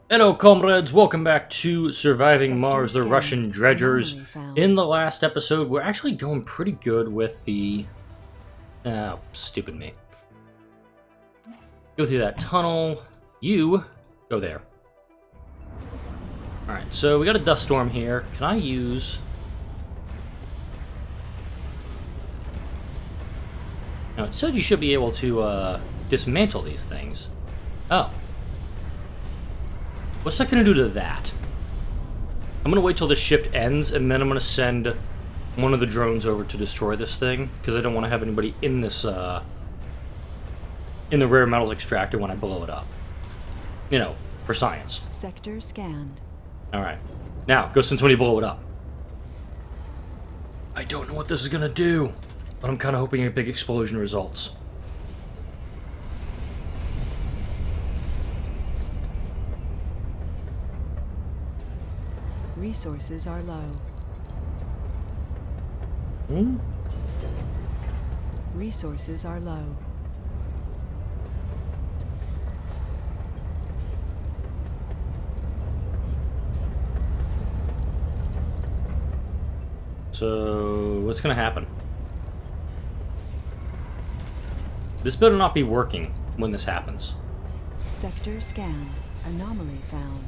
Hello, comrades. Welcome back to Surviving Mars, the Russian Dredgers. In the last episode, we're actually going pretty good with the... Oh, stupid me. Go through that tunnel. You go there. Alright, so we got a dust storm here. Can I use... Now, it said you should be able to dismantle these things. Oh. What's that going to do to that? I'm going to wait till this shift ends, and then I'm going to send one of the drones over to destroy this thing, because I don't want to have anybody in this, in the rare metals extractor when I blow it up. You know, for science. Sector scanned. Alright. Now, go send somebody to blow it up. I don't know what this is going to do, but I'm kind of hoping a big explosion results. Resources are low. Resources are low. So, what's going to happen? This better not be working when this happens. Sector scanned. Anomaly found.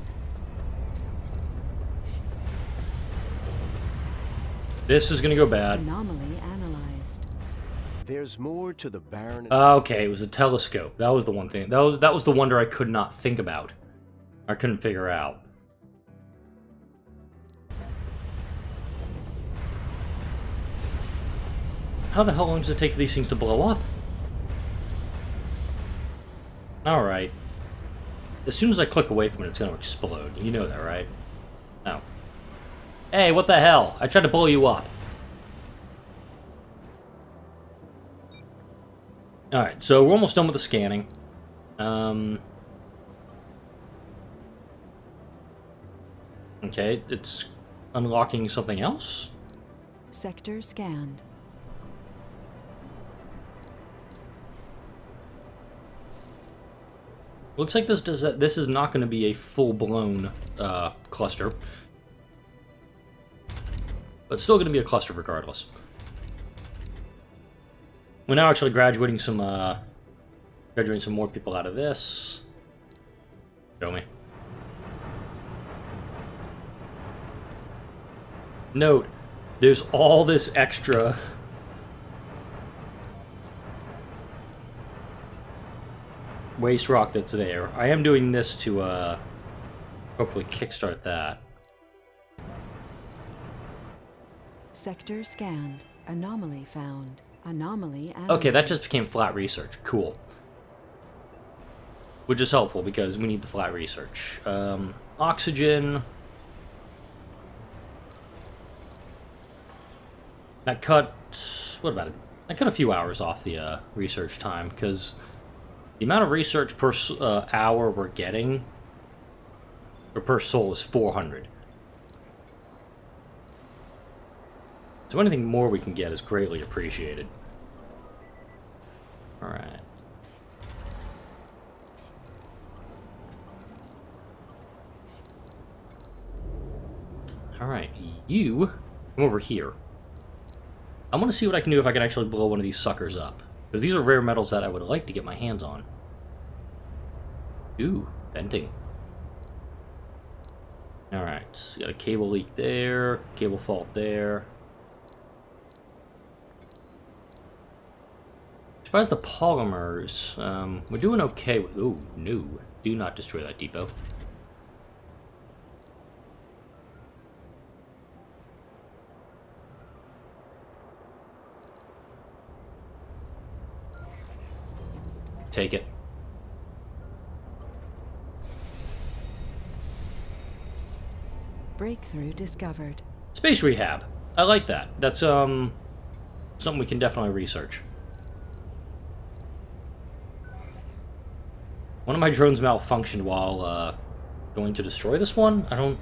This is going to go bad. Anomaly analyzed. There's more to the barren. Okay, it was a telescope. That was the one thing. That was the wonder I could not think about. I couldn't figure out. How the hell long does it take for these things to blow up? Alright. As soon as I click away from it, it's going to explode. You know that, right? No. Hey, what the hell? I tried to blow you up. Alright, so we're almost done with the scanning. Okay, it's unlocking something else? Sector scanned. Looks like this is not going to be a full-blown cluster. But still going to be a cluster regardless. We're now actually graduating some more people out of this. Show me. Note, there's all this extra waste rock that's there. I am doing this to hopefully kickstart that. Sector scanned. Anomaly found. Anomaly analyzed. Okay, that just became flat research. Cool. Which is helpful because we need the flat research. Oxygen. That cut... What about it? That cut a few hours off the research time because the amount of research per hour we're getting, or per soul, is 400. So anything more we can get is greatly appreciated. Alright. Alright, you come over here. I want to see what I can do if I can actually blow one of these suckers up. Because these are rare metals that I would like to get my hands on. Ooh, venting. Alright, got a cable leak there, cable fault there. As far as the polymers, we're doing okay with... Ooh, no. Do not destroy that depot. Take it. Breakthrough discovered. Space rehab. I like that. That's, something we can definitely research. One of my drones malfunctioned while, going to destroy this one. I'm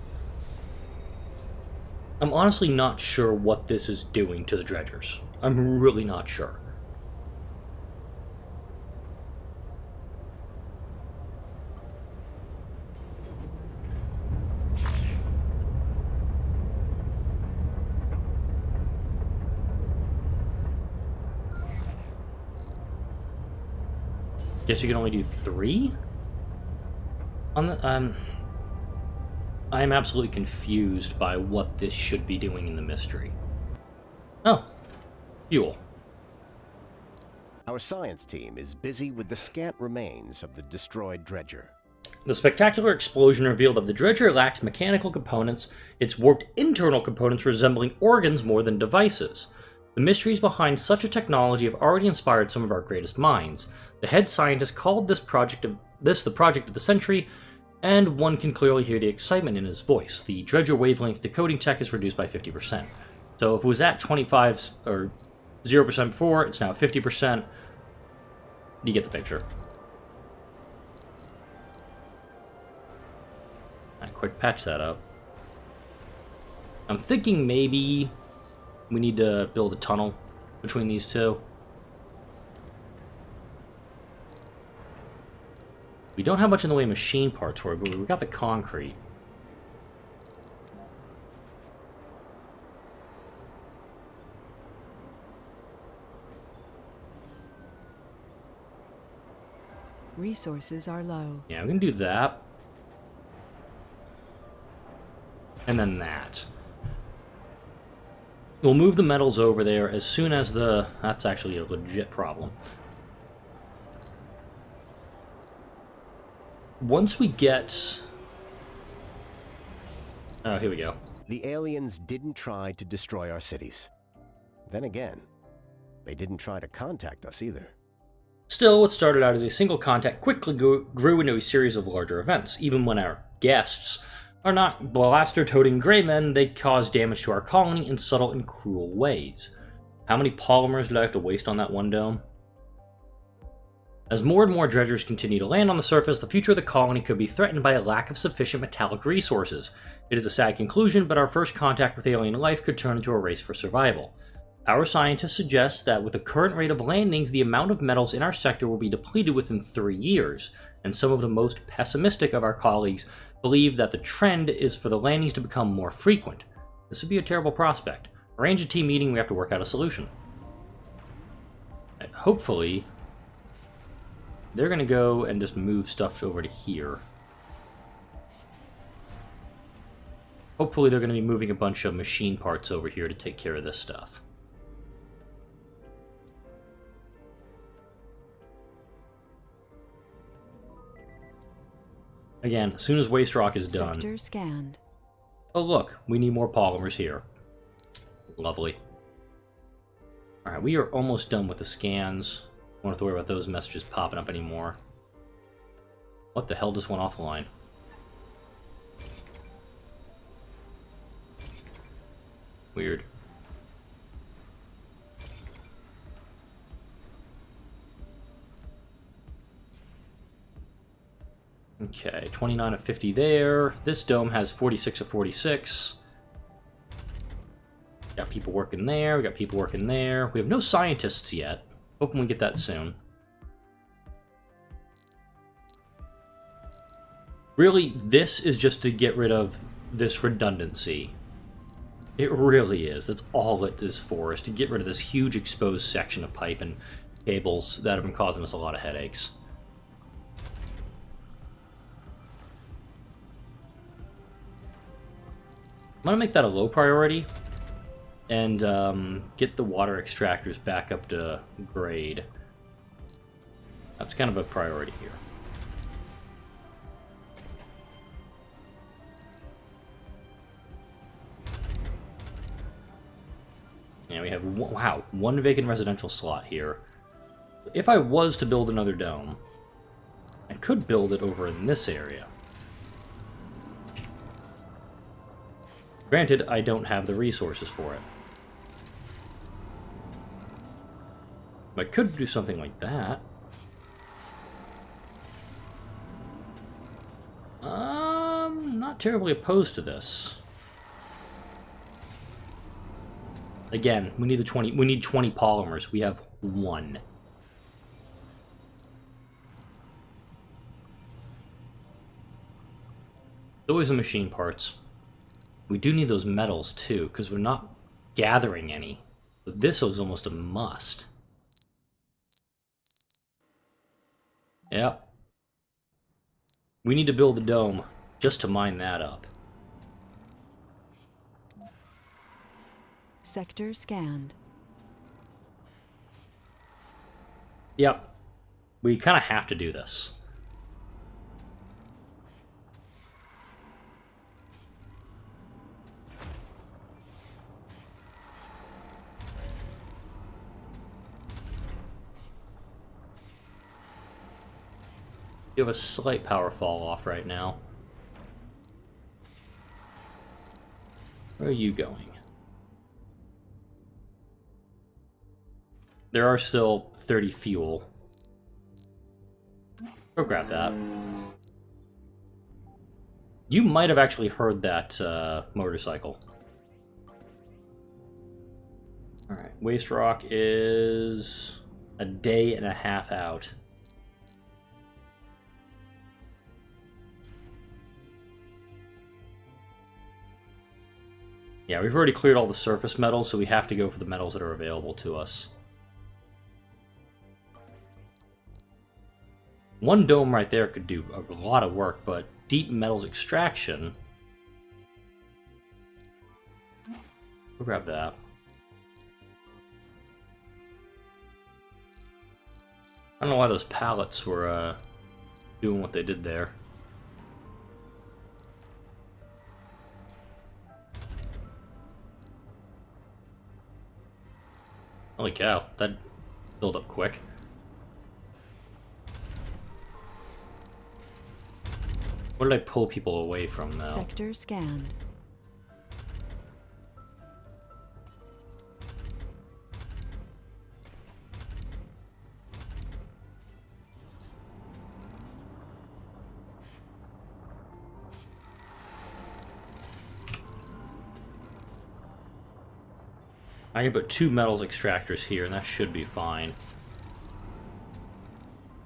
honestly not sure what this is doing to the dredgers. I'm really not sure. Guess you can only do 3? On the, I am absolutely confused by what this should be doing in the mystery. Oh. Fuel. Our science team is busy with the scant remains of the destroyed dredger. The spectacular explosion revealed that the dredger lacks mechanical components, its warped internal components resembling organs more than devices. The mysteries behind such a technology have already inspired some of our greatest minds. The head scientist called this the project of the century, and one can clearly hear the excitement in his voice. The dredger wavelength decoding tech is reduced by 50%. So if it was at 25 or 0% before, it's now 50%. You get the picture. I quick patch that up. I'm thinking maybe we need to build a tunnel between these two. We don't have much in the way of machine parts for it, but we got the concrete. Resources are low. Yeah, I'm gonna do that. And then that. We'll move the metals over there as soon as the... That's actually a legit problem. Once we get... Oh, here we go. The aliens didn't try to destroy our cities. Then again, they didn't try to contact us either. Still, what started out as a single contact quickly grew into a series of larger events. Even when our guests are not blaster-toting gray men, they cause damage to our colony in subtle and cruel ways. How many polymers did I have to waste on that one dome? As more and more dredgers continue to land on the surface, the future of the colony could be threatened by a lack of sufficient metallic resources. It is a sad conclusion, but our first contact with alien life could turn into a race for survival. Our scientists suggest that with the current rate of landings, the amount of metals in our sector will be depleted within 3 years, and some of the most pessimistic of our colleagues believe that the trend is for the landings to become more frequent. This would be a terrible prospect. Arrange a team meeting, we have to work out a solution. And hopefully, they're going to go and just move stuff over to here. Hopefully they're going to be moving a bunch of machine parts over here to take care of this stuff. Again, as soon as waste rock is done... Sector scanned. Oh look, we need more polymers here. Lovely. Alright, we are almost done with the scans. Don't have to worry about those messages popping up anymore. What the hell just went off the line? Weird. Okay, 29 of 50 there. This dome has 46 of 46. Got people working there, we got people working there. We have no scientists yet. Hoping we get that soon. Really, this is just to get rid of this redundancy. It really is. That's all it is for, is to get rid of this huge exposed section of pipe and cables that have been causing us a lot of headaches. I'm going to make that a low priority and get the water extractors back up to grade. That's kind of a priority here. Yeah, we have, wow, one vacant residential slot here. If I was to build another dome, I could build it over in this area. Granted, I don't have the resources for it. But I could do something like that. Not terribly opposed to this. Again, we need 20 polymers. We have 1. Always the machine parts. We do need those metals too, because we're not gathering any. So this is almost a must. Yep. We need to build a dome just to mine that up. Sector scanned. Yep. We kind of have to do this. You have a slight power fall off right now. Where are you going? There are still 30 fuel. Go grab that. You might have actually heard that motorcycle. Alright, waste rock is a day and a half out. Yeah, we've already cleared all the surface metals, so we have to go for the metals that are available to us. One dome right there could do a lot of work, but deep metals extraction... We'll grab that. I don't know why those pallets were doing what they did there. Holy cow, that filled up quick. What did I pull people away from now? Sector scanned. I can put 2 metals extractors here, and that should be fine.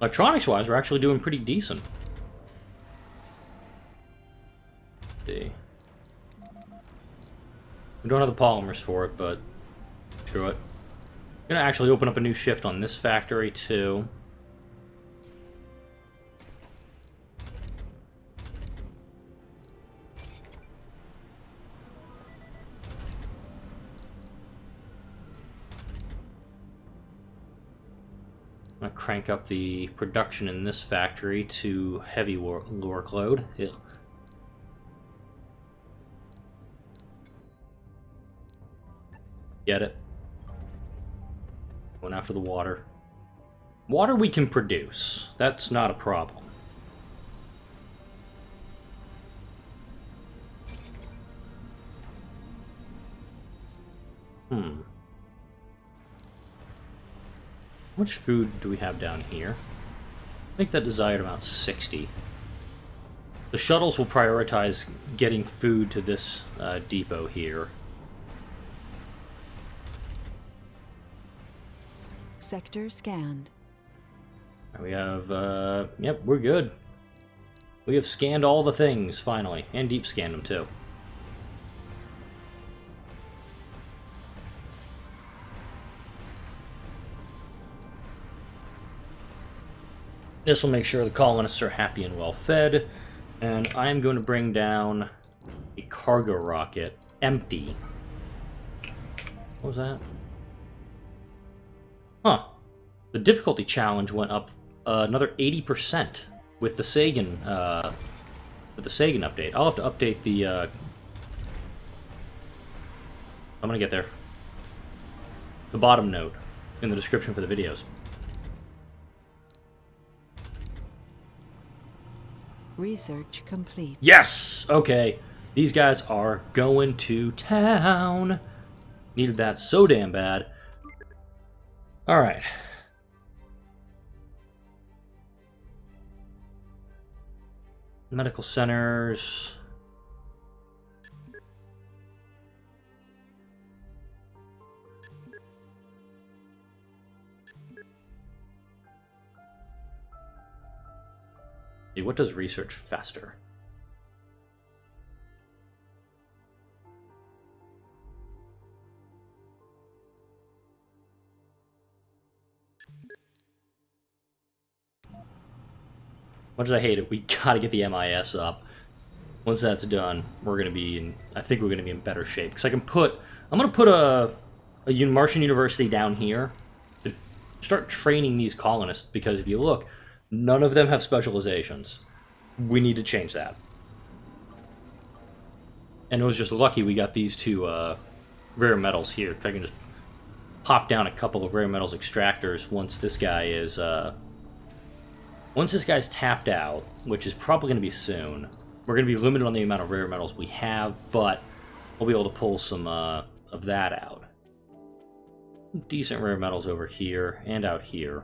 Electronics-wise, we're actually doing pretty decent. Let's see. We don't have the polymers for it, but screw it. I'm gonna actually open up a new shift on this factory, too. I'm gonna crank up the production in this factory to heavy workload. Ew. Get it? Going after the water. Water we can produce. That's not a problem. How much food do we have down here? Make that desired amount 60. The shuttles will prioritize getting food to this depot here. Sector scanned. We have, yep, we're good. We have scanned all the things, finally. And deep scanned them, too. This will make sure the colonists are happy and well fed. And I am going to bring down a cargo rocket, empty. What was that? Huh. The difficulty challenge went up another 80% with the Sagan update. I'll have to update the I'm gonna get there. The bottom note in the description for the videos. Research complete. Yes! Okay. These guys are going to town. Needed that so damn bad. Alright. Medical centers. What does research faster? Much as I hate it, we gotta get the MIS up. Once that's done, we're gonna be in. I think we're gonna be in better shape because I can put. I'm gonna put a Martian university down here to start training these colonists. Because if you look, none of them have specializations. We need to change that. And it was just lucky we got these two rare metals here. I can just pop down a couple of rare metals extractors once this guy is. Once this guy's tapped out, which is probably going to be soon. We're going to be limited on the amount of rare metals we have, but we'll be able to pull some of that out. Decent rare metals over here and out here.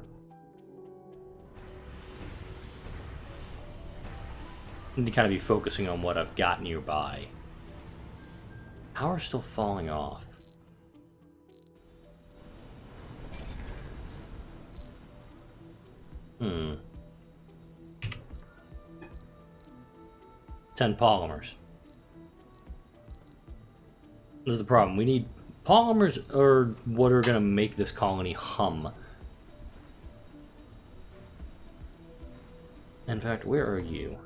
Need to kind of be focusing on what I've got nearby. Power's still falling off. Hmm. 10 polymers. This is the problem. We need polymers are what are going to make this colony hum. In fact, where are you?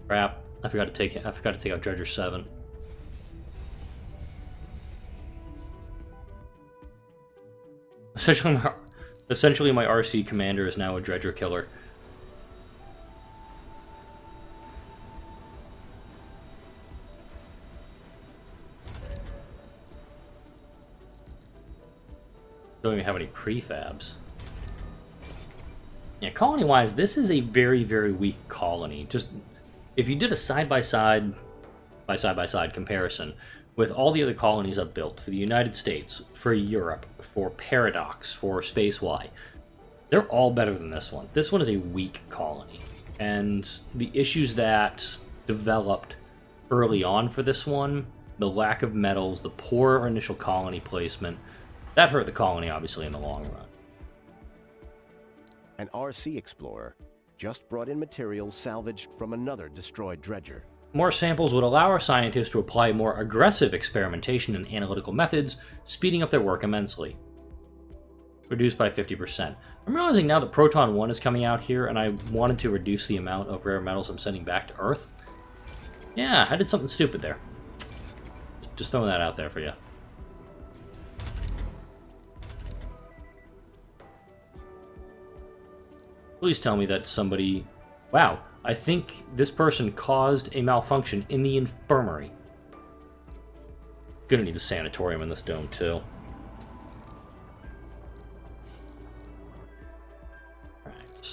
Crap! I forgot to take out Dredger 7. Essentially, my RC commander is now a Dredger killer. Don't even have any prefabs. Yeah, colony-wise, this is a very, very weak colony. Just if you did a side-by-side comparison with all the other colonies I've built for the United States, for Europe, for Paradox, for Space Y, they're all better than this one. This one is a weak colony. And the issues that developed early on for this one, the lack of metals, the poor initial colony placement, that hurt the colony, obviously, in the long run. An RC explorer just brought in materials salvaged from another destroyed dredger. More samples would allow our scientists to apply more aggressive experimentation and analytical methods, speeding up their work immensely. Reduced by 50%. I'm realizing now that Proton 1 is coming out here, and I wanted to reduce the amount of rare metals I'm sending back to Earth. Yeah, I did something stupid there. Just throwing that out there for you. Please tell me that somebody... Wow, I think this person caused a malfunction in the infirmary. Gonna need a sanatorium in this dome, too. Alright.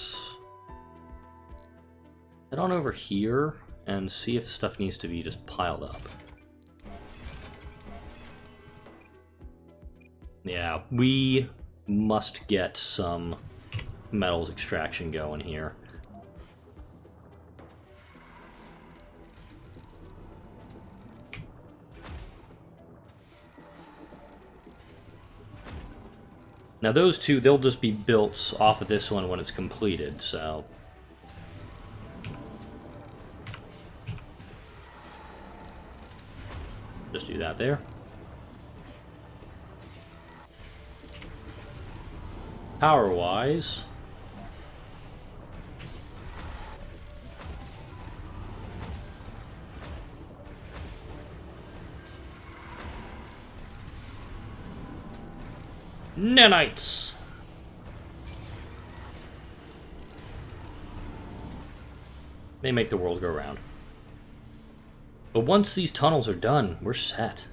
Head on over here and see if stuff needs to be just piled up. Yeah, we must get some metals extraction going here. Now those two, they'll just be built off of this one when it's completed, so... Just do that there. Power-wise... Nanites! They make the world go round. But once these tunnels are done, we're set.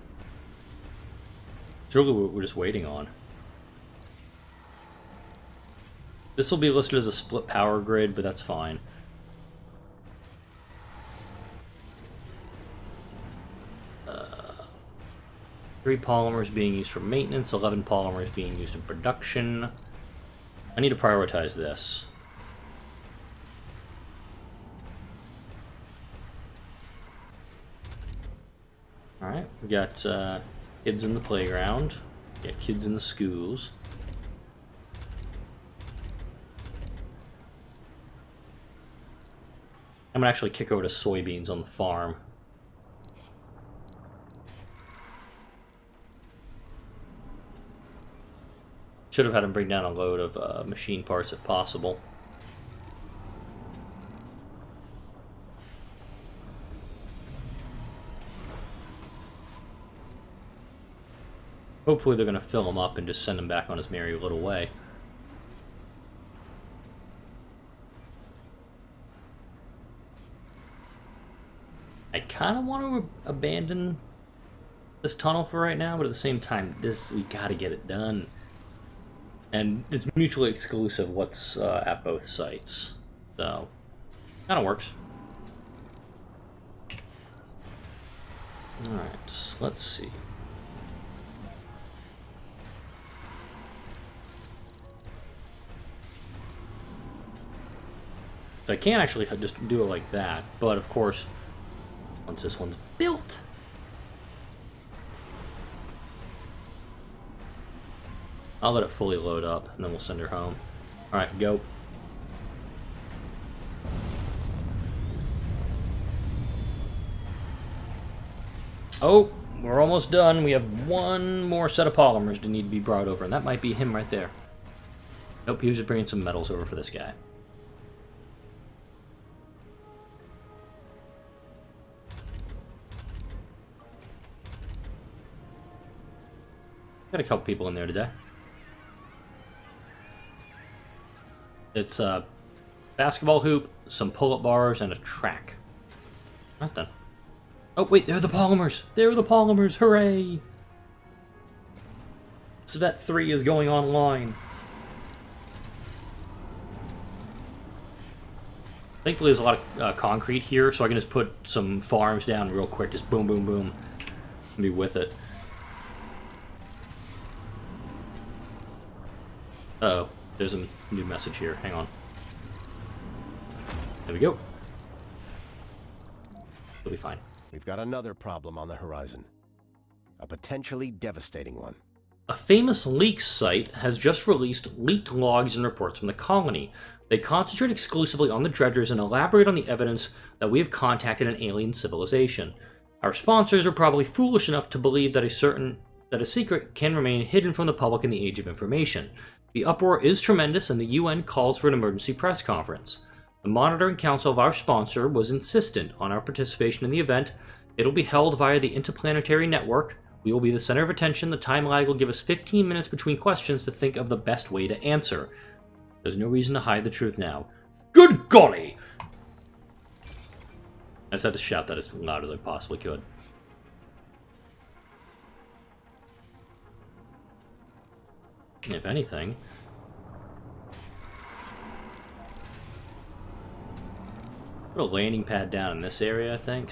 It's really what we're just waiting on. This will be listed as a split power grid, but that's fine. Three polymers being used for maintenance, 11 polymers being used in production. I need to prioritize this. Alright, we got kids in the playground. We got kids in the schools. I'm gonna actually kick over to soybeans on the farm. Should have had him bring down a load of machine parts if possible. Hopefully they're going to fill him up and just send him back on his merry little way. I kind of want to abandon this tunnel for right now, but at the same time, we gotta get it done. And it's mutually exclusive what's at both sites. So, kind of works. Alright, let's see. So I can't actually just do it like that, but of course, once this one's built, I'll let it fully load up, and then we'll send her home. Alright, go. Oh, we're almost done. We have one more set of polymers to need to be brought over, and that might be him right there. Nope, he was just bringing some metals over for this guy. Got a couple people in there today. It's a basketball hoop, some pull-up bars, and a track. Not done. Oh, wait, they're the polymers! They're the polymers! Hooray! Svet 3 is going online. Thankfully, there's a lot of concrete here, so I can just put some farms down real quick. Just boom, boom, boom. And be with it. Uh-oh, there's a new message here. Hang on. There we go. We'll be fine. We've got another problem on the horizon. A potentially devastating one. A famous leaks site has just released leaked logs and reports from the colony. They concentrate exclusively on the Dredgers and elaborate on the evidence that we have contacted an alien civilization. Our sponsors are probably foolish enough to believe that a secret can remain hidden from the public in the age of information. The uproar is tremendous, and the UN calls for an emergency press conference. The monitoring council of our sponsor was insistent on our participation in the event. It'll be held via the Interplanetary Network. We will be the center of attention. The time lag will give us 15 minutes between questions to think of the best way to answer. There's no reason to hide the truth now. Good golly! I just had to shout that as loud as I possibly could. If anything, put a landing pad down in this area, I think,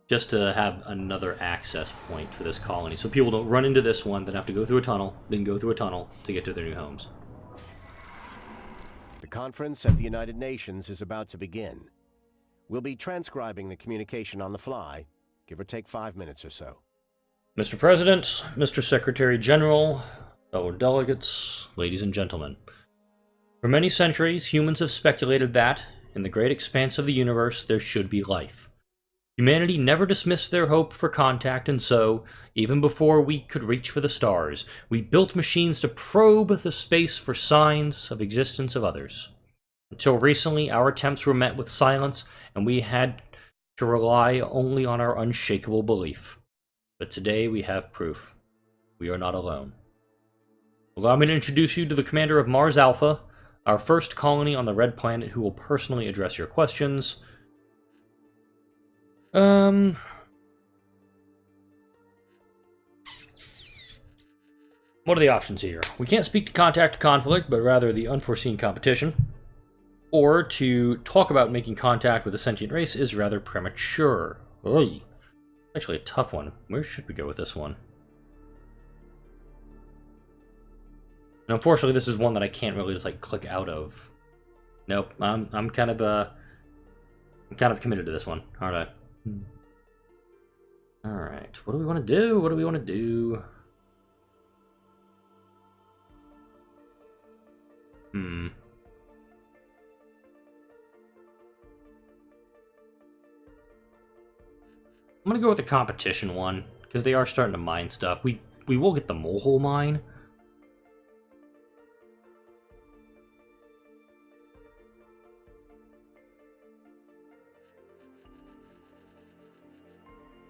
just to have another access point for this colony, so people don't run into this one, then have to go through a tunnel, then go through a tunnel to get to their new homes. The conference at the United Nations is about to begin. We'll be transcribing the communication on the fly, give or take 5 minutes or so. Mr. President, Mr. Secretary General, fellow delegates, ladies and gentlemen. For many centuries, humans have speculated that, in the great expanse of the universe, there should be life. Humanity never dismissed their hope for contact, and so, even before we could reach for the stars, we built machines to probe the space for signs of existence of others. Until recently, our attempts were met with silence, and we had to rely only on our unshakable belief. But today we have proof. We are not alone. Allow me to introduce you to the commander of Mars Alpha, our first colony on the Red Planet, who will personally address your questions. What are the options here? We can't speak to contact conflict, but rather the unforeseen competition. Or to talk about making contact with a sentient race is rather premature. Oy. Actually a tough one. Where should we go with this one? And unfortunately, this is one that I can't really just like click out of. Nope, I'm kind of committed to this one, aren't I? All right, what do we want to do? What do we want to do? I'm gonna go with the competition one because they are starting to mine stuff. We will get the mole mine.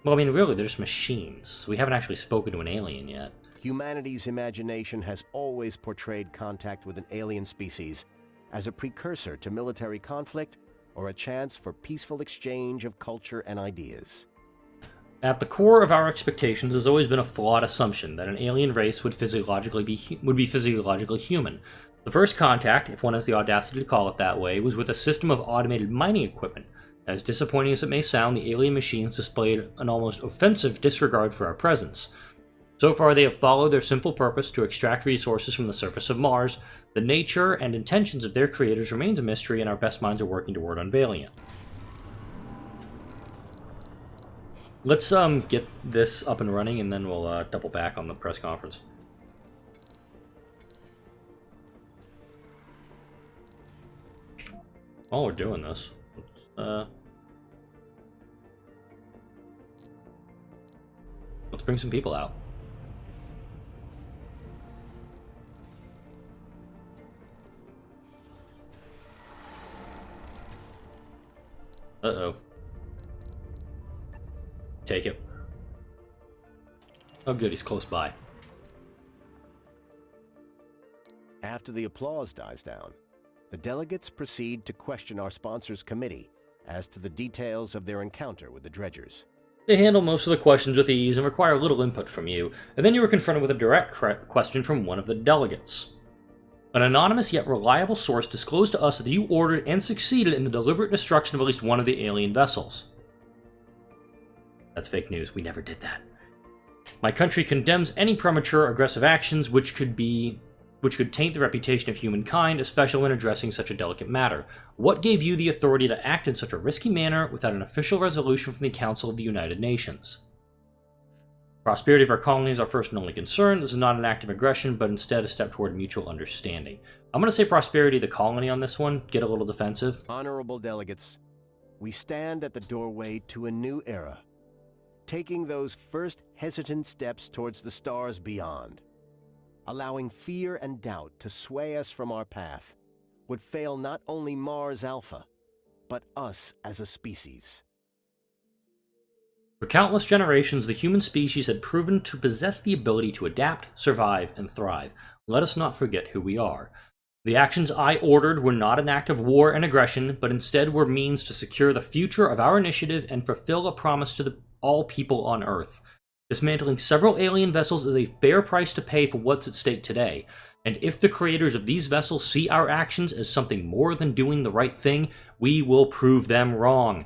Well, I mean, really, they're just machines. We haven't actually spoken to an alien yet. Humanity's imagination has always portrayed contact with an alien species as a precursor to military conflict or a chance for peaceful exchange of culture and ideas. At the core of our expectations has always been a flawed assumption that an alien race would be physiologically human. The first contact, if one has the audacity to call it that way, was with a system of automated mining equipment. As disappointing as it may sound, the alien machines displayed an almost offensive disregard for our presence. So far, they have followed their simple purpose to extract resources from the surface of Mars. The nature and intentions of their creators remains a mystery, and our best minds are working toward unveiling it. Let's get this up and running, and then we'll double back on the press conference. While we're doing this, let's bring some people out. Uh-oh. Take it. Oh good, he's close by. After the applause dies down, the delegates proceed to question our sponsors committee as to the details of their encounter with the Dredgers. They handle most of the questions with ease and require little input from you, and then you are confronted with a direct question from one of the delegates. An anonymous yet reliable source disclosed to us that you ordered and succeeded in the deliberate destruction of at least one of the alien vessels. That's fake news. We never did that. My country condemns any premature aggressive actions which could taint the reputation of humankind, especially when addressing such a delicate matter. What gave you the authority to act in such a risky manner without an official resolution from the Council of the United Nations? Prosperity of our colony is our first and only concern. This is not an act of aggression, but instead a step toward mutual understanding. I'm going to say prosperity of the colony on this one. Get a little defensive. Honorable delegates, we stand at the doorway to a new era, taking those first hesitant steps towards the stars beyond. Allowing fear and doubt to sway us from our path would fail not only Mars Alpha, but us as a species. For countless generations, the human species had proven to possess the ability to adapt, survive, and thrive. Let us not forget who we are. The actions I ordered were not an act of war and aggression, but instead were means to secure the future of our initiative and fulfill a promise to all people on Earth. Dismantling several alien vessels is a fair price to pay for what's at stake today, and if the creators of these vessels see our actions as something more than doing the right thing, we will prove them wrong.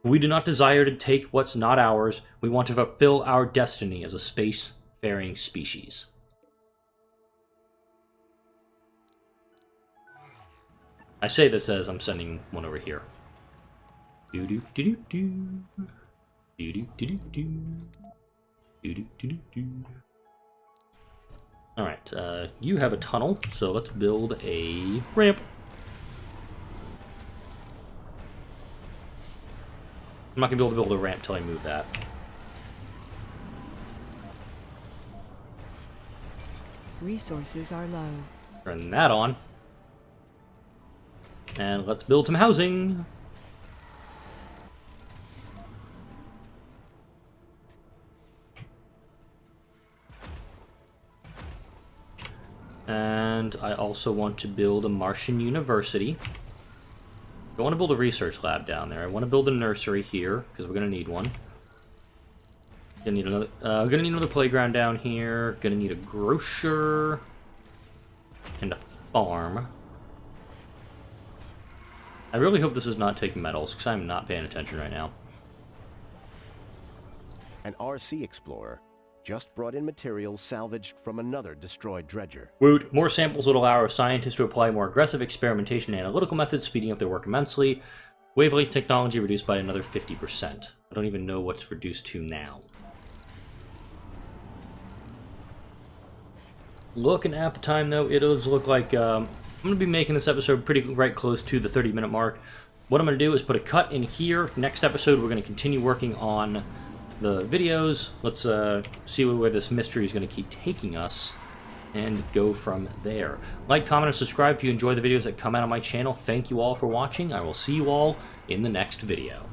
We do not desire to take what's not ours. We want to fulfill our destiny as a space-faring species. I say this as I'm sending one over here. Do-do-do-do-do. Do-do-do-do-do. Do-do-do-do-do. Alright, you have a tunnel, so let's build a ramp. I'm not going to be able to build a ramp until I move that. Resources are low. Turn that on. And let's build some housing. And I also want to build a Martian university. I want to build a research lab down there. I want to build a nursery here, because we're going to need one. We're going to need another playground down here. Going to need a grocer. And a farm. I really hope this is not taking metals, because I'm not paying attention right now. An RC explorer just brought in materials salvaged from another destroyed dredger. Woot! More samples would allow our scientists to apply more aggressive experimentation and analytical methods, speeding up their work immensely. Wavelength technology reduced by another 50%. I don't even know what's reduced to now. Looking at the time, though, it does look like I'm going to be making this episode pretty right close to the 30-minute mark. What I'm going to do is put a cut in here. Next episode, we're going to continue working on the videos. Let's see where this mystery is going to keep taking us and go from there. Like, comment, and subscribe if you enjoy the videos that come out on my channel. Thank you all for watching. I will see you all in the next video.